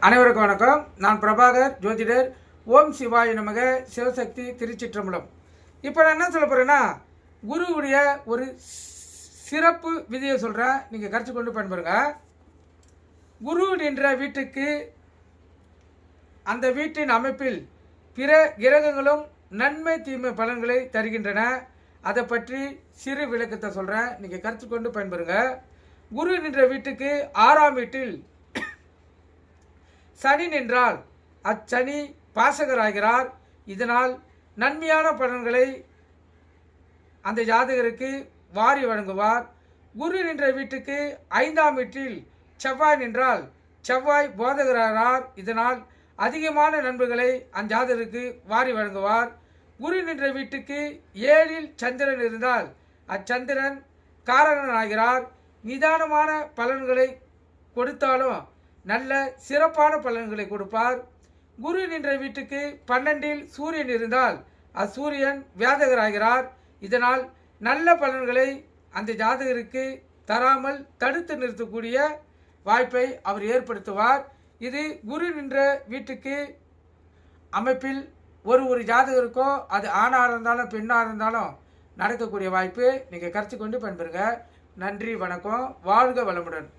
அனைவருக்கும் வணக்கம். நான் பிரபாகர் ஜோதிடர். ஓம் சிவாய நமக. சிவசக்தி திருச்சிற்றம்பலம். இப்போ நான் என்ன சொல்ல போகிறேன்னா, குருவுடைய ஒரு சிறப்பு விதியை சொல்கிறேன், நீங்கள் கருத்து கொண்டு பயன்பெறுங்க. குரு நின்ற வீட்டுக்கு அந்த வீட்டின் அமைப்பில் பிற கிரகங்களும் நன்மை தீமை பலன்களை தருகின்றன. அதை பற்றி சிறு விளக்கத்தை சொல்கிறேன், நீங்கள் கருத்து கொண்டு பயன்பெறுங்க. குரு நின்ற வீட்டுக்கு 6ஆம் வீட்டில் சனி நின்றால் அச்சனி பாசகராகிறார். இதனால் நன்மையான பலன்களை அந்த ஜாதகருக்கு வாரி வழங்குவார். குரு நின்ற வீட்டுக்கு 5ஆம் வீட்டில் செவ்வாய் நின்றால் செவ்வாய் போதகராகிறார். இதனால் அதிகமான நன்மைகளை அந்த ஜாதகருக்கு வாரி வழங்குவார். குரு நின்ற வீட்டுக்கு 7இல் சந்திரன் இருந்தால் அச்சந்திரன் காரகனாகிறார். நிதானமான பலன்களை கொடுத்தாலும் நல்ல சிறப்பான பலன்களை கொடுப்பார். குரு நின்ற வீட்டுக்கு 12இல் சூரியன் இருந்தால் அச்சூரியன் வியாதகராகிறார். இதனால் நல்ல பலன்களை அந்த ஜாதகருக்கு தராமல் தடுத்து நிறுத்தக்கூடிய வாய்ப்பை அவர் ஏற்படுத்துவார். இது குரு நின்ற வீட்டுக்கு அமைப்பில் ஒரு ஜாதகருக்கோ அது ஆணாக இருந்தாலும் பெண்ணாக இருந்தாலும் நடக்கக்கூடிய வாய்ப்பு. நீங்கள் கருத்து கொண்டு பயன்பெறுங்க. நன்றி, வணக்கம். வாழ்க வளமுடன்.